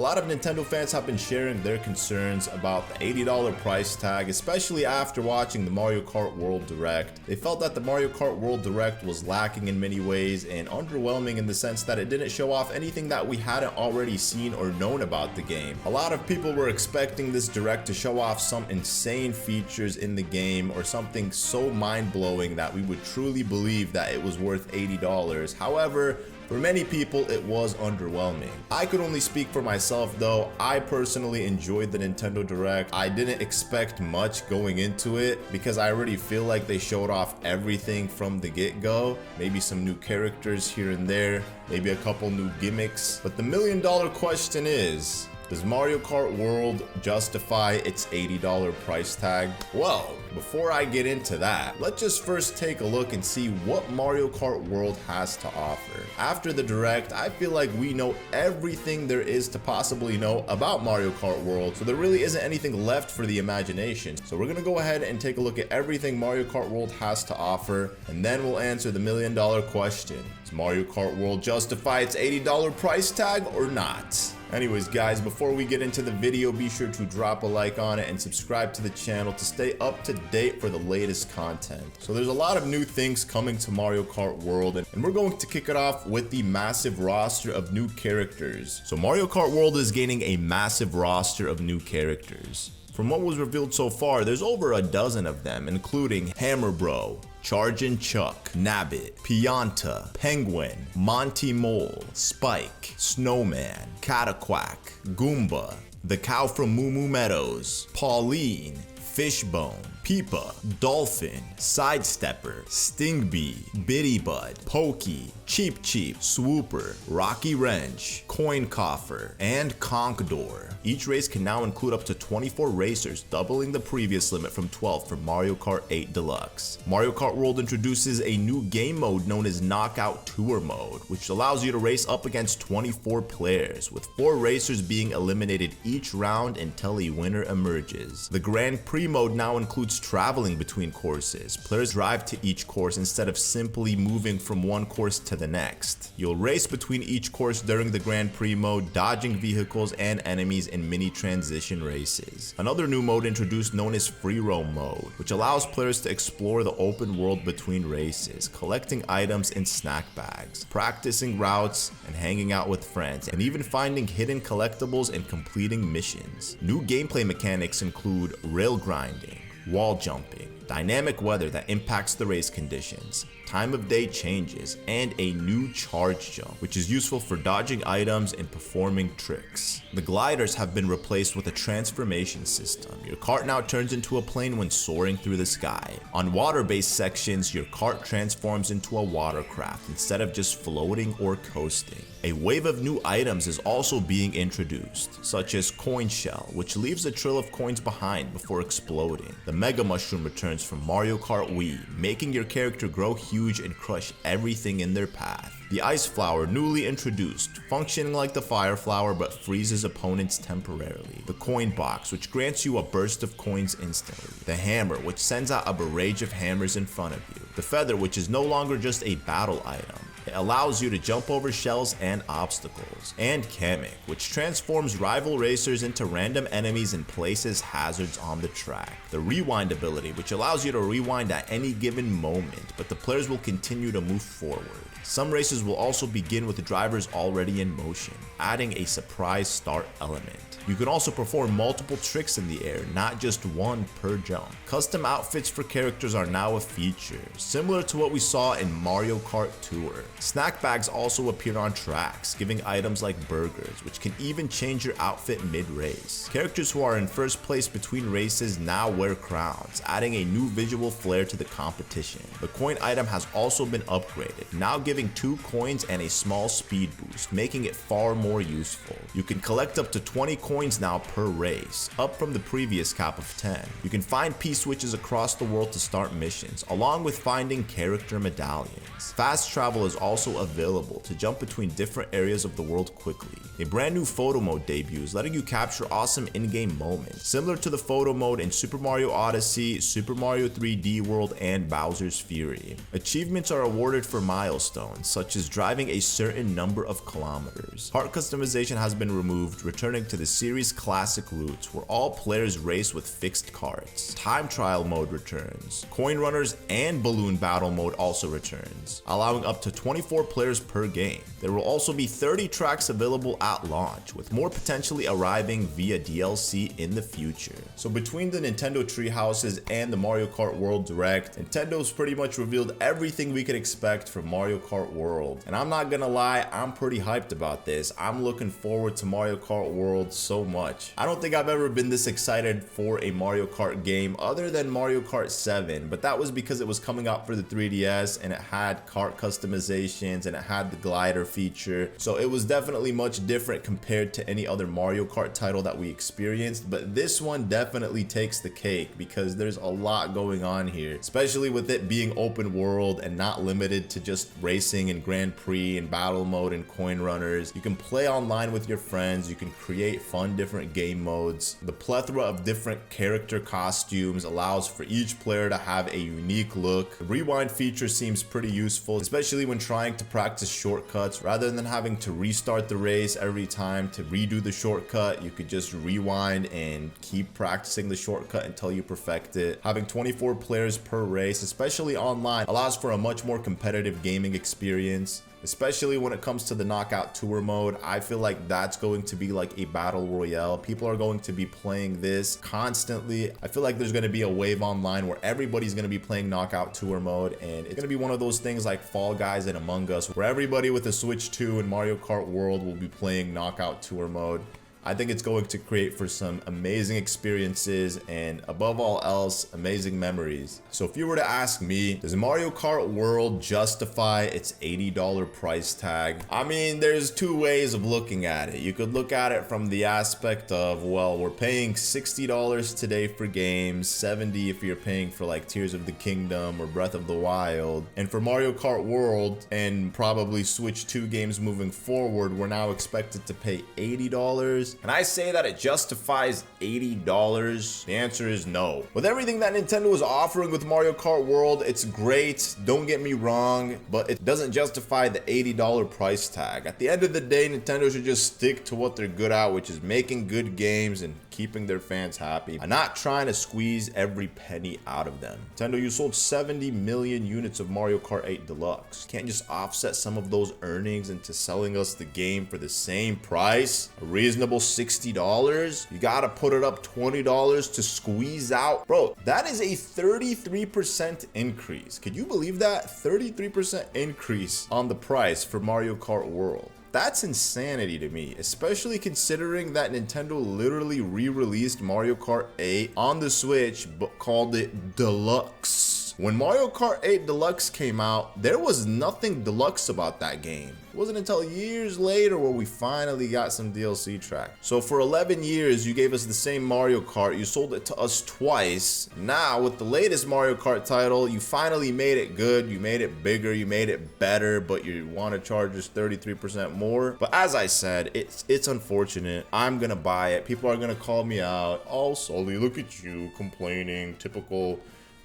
lot of Nintendo fans have been sharing their concerns about the $80 price tag, especially after watching the Mario Kart World Direct. They felt that the Mario Kart World Direct was lacking in many ways and underwhelming in the sense that it didn't show off anything that we hadn't already seen or known about the game. A lot of people were expecting this Direct to show off some insane features in the game or something so mind-blowing that we would truly believe that it was worth $80. However, for many people, it was underwhelming. I could only speak for myself though. I personally enjoyed the Nintendo Direct. I didn't expect much going into it because I already feel like they showed off everything from the get-go. Maybe some new characters here and there, maybe a couple new gimmicks. But the million-dollar question is, does Mario Kart World justify its $80 price tag? Well, before I get into that, let's just first take a look and see what Mario Kart World has to offer. After the Direct, I feel like we know everything there is to possibly know about Mario Kart World, so there really isn't anything left for the imagination. So we're gonna go ahead and take a look at everything Mario Kart World has to offer, and then we'll answer the million-dollar question. Does Mario Kart World justify its $80 price tag or not? Anyways guys, before we get into the video, be sure to drop a like on it and subscribe to the channel to stay up to date for the latest content. So there's a lot of new things coming to Mario Kart World, and we're going to kick it off with the massive roster of new characters. So Mario Kart World is gaining a massive roster of new characters. From what was revealed so far, there's over a dozen of them, including Hammer Bro, Chargin' Chuck, Nabbit, Pianta, Penguin, Monty Mole, Spike, Snowman, Cataquack, Goomba, the cow from Moo Moo Meadows, Pauline, Fishbone, Peepa, Dolphin, Sidestepper, Stingbee, Bitty Bud, Pokey, Cheep Cheep, Swooper, Rocky Wrench, Coin Coffer, and Conkdor. Each race can now include up to 24 racers, doubling the previous limit from 12 for Mario Kart 8 Deluxe. Mario Kart World introduces a new game mode known as Knockout Tour Mode, which allows you to race up against 24 players, with 4 racers being eliminated each round until a winner emerges. The Grand Prix mode now includes traveling between courses. Players drive to each course instead of simply moving from one course to the next. You'll race between each course during the Grand Prix mode, dodging vehicles and enemies in mini transition races. Another new mode introduced known as Free Roam mode, which allows players to explore the open world between races, collecting items in snack bags, practicing routes, and hanging out with friends, and even finding hidden collectibles and completing missions. New gameplay mechanics include rail grinding, wall jumping, dynamic weather that impacts the race conditions, time of day changes, and a new charge jump, which is useful for dodging items and performing tricks. The gliders have been replaced with a transformation system. Your kart now turns into a plane when soaring through the sky. On water-based sections, your kart transforms into a watercraft instead of just floating or coasting. A wave of new items is also being introduced, such as Coin Shell, which leaves a trail of coins behind before exploding. The Mega Mushroom returns from Mario Kart Wii, making your character grow huge and crush everything in their path. The Ice Flower, newly introduced, functioning like the Fire Flower but freezes opponents temporarily. The Coin Box, which grants you a burst of coins instantly. The Hammer, which sends out a barrage of hammers in front of you. The Feather, which is no longer just a battle item. It allows you to jump over shells and obstacles. And Kamek, which transforms rival racers into random enemies and places hazards on the track. The Rewind ability, which allows you to rewind at any given moment, but the players will continue to move forward. Some races will also begin with drivers already in motion, adding a surprise start element. You can also perform multiple tricks in the air, not just one per jump. Custom outfits for characters are now a feature, similar to what we saw in Mario Kart Tour. Snack bags also appear on tracks, giving items like burgers, which can even change your outfit mid-race. Characters who are in first place between races now wear crowns, adding a new visual flair to the competition. The coin item has also been upgraded, now giving 2 coins and a small speed boost, making it far more useful. You can collect up to 20 coins now per race, up from the previous cap of 10. You can find P-switches across the world to start missions, along with finding character medallions. settings. Fast travel is also available to jump between different areas of the world quickly. A brand new photo mode debuts, letting you capture awesome in-game moments, similar to the photo mode in Super Mario Odyssey, Super Mario 3D World, and Bowser's Fury. Achievements are awarded for milestones, such as driving a certain number of kilometers. Kart customization has been removed, returning to the series' classic roots, where all players race with fixed karts. Time trial mode returns. Coin runners and balloon battle mode also returns, allowing up to 24 players per game. There will also be 30 tracks available at launch, with more potentially arriving via DLC in the future. So between the Nintendo Treehouses and the Mario Kart World Direct, Nintendo's pretty much revealed everything we could expect from Mario Kart World. And I'm not gonna lie, I'm pretty hyped about this. I'm looking forward to Mario Kart World so much. I don't think I've ever been this excited for a Mario Kart game other than Mario Kart 7, but that was because it was coming out for the 3DS and it had kart customizations and it had the glider feature. So it was definitely much different compared to any other Mario Kart title that we experienced, but this one definitely takes the cake because there's a lot going on here, especially with it being open world and not limited to just racing and Grand Prix and battle mode and coin runners. You can play online with your friends, you can create fun different game modes. The plethora of different character costumes allows for each player to have a unique look. The rewind feature seems pretty useful, especially when trying to practice shortcuts. Rather than having to restart the race every time to redo the shortcut, you could just rewind and keep practicing the shortcut until you perfect it. Having 24 players per race, especially online, allows for a much more competitive gaming experience. Especially when it comes to the knockout tour mode, I feel like that's going to be like a battle royale. People are going to be playing this constantly. I feel like there's going to be a wave online where everybody's going to be playing knockout tour mode, and it's going to be one of those things like Fall Guys and Among Us, where everybody with a Switch 2 and Mario Kart World will be playing knockout tour mode. I think it's going to create for some amazing experiences and above all else, amazing memories. So if you were to ask me, does Mario Kart World justify its $80 price tag? I mean, there's two ways of looking at it. You could look at it from the aspect of, well, we're paying $60 today for games, $70 if you're paying for like Tears of the Kingdom or Breath of the Wild. And for Mario Kart World and probably Switch 2 games moving forward, we're now expected to pay $80. And I say that it justifies $80? The answer is no. With everything that Nintendo is offering with Mario Kart World, it's great, don't get me wrong, but it doesn't justify the $80 price tag. At the end of the day, Nintendo should just stick to what they're good at, which is making good games and keeping their fans happy, and not trying to squeeze every penny out of them. Nintendo, you sold 70 million units of Mario Kart 8 Deluxe. Can't just offset some of those earnings into selling us the game for the same price? A reasonable $60? You gotta put it up $20 to squeeze out. Bro, that is a 33% increase. Could you believe that? 33% increase on the price for Mario Kart World. That's insanity to me, especially considering that Nintendo literally re-released Mario Kart 8 on the Switch, but called it Deluxe. When Mario Kart 8 Deluxe came out, there was nothing deluxe about that game. It wasn't until years later where we finally got some DLC tracks. So for 11 years, you gave us the same Mario Kart, you sold it to us twice. Now, with the latest Mario Kart title, you finally made it good, you made it bigger, you made it better, but you want to charge us 33% more. But as I said, it's unfortunate. I'm gonna buy it. People are gonna call me out. Oh, Sully, look at you complaining, typical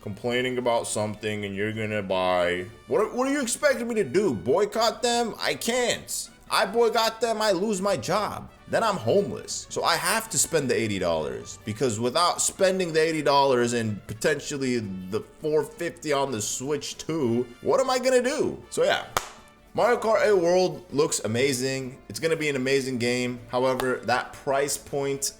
complaining about something, and you're gonna buy. What are you expecting me to do? Boycott them? I can't. I boycott them, I lose my job. Then I'm homeless. So I have to spend the $80 because without spending the $80 and potentially the $450 on the Switch 2, what am I gonna do? So yeah. Mario Kart 8 World looks amazing. It's gonna be an amazing game. However, that price point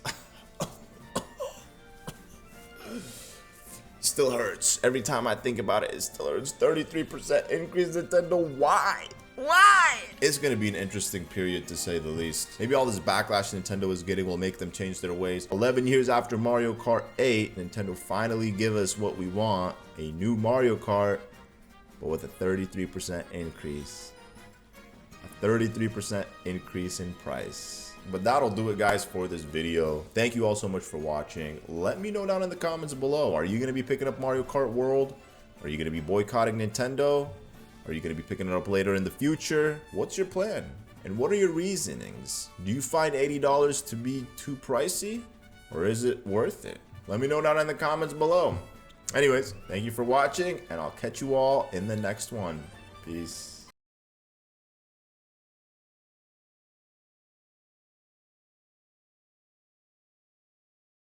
still hurts. Every time I think about it, it still hurts. 33% increase, Nintendo. Why? Why? It's gonna be an interesting period to say the least. Maybe all this backlash Nintendo is getting will make them change their ways. 11 years after Mario Kart 8, Nintendo finally give us what we want, a new Mario Kart, but with a 33% increase. A 33% increase in price. But that'll do it, guys, for this video. Thank you all so much for watching. Let me know down in the comments below. Are you going to be picking up Mario Kart World? Are you going to be boycotting Nintendo? Are you going to be picking it up later in the future? What's your plan? And what are your reasonings? Do you find $80 to be too pricey? Or is it worth it? Let me know down in the comments below. Anyways, thank you for watching, and I'll catch you all in the next one. Peace.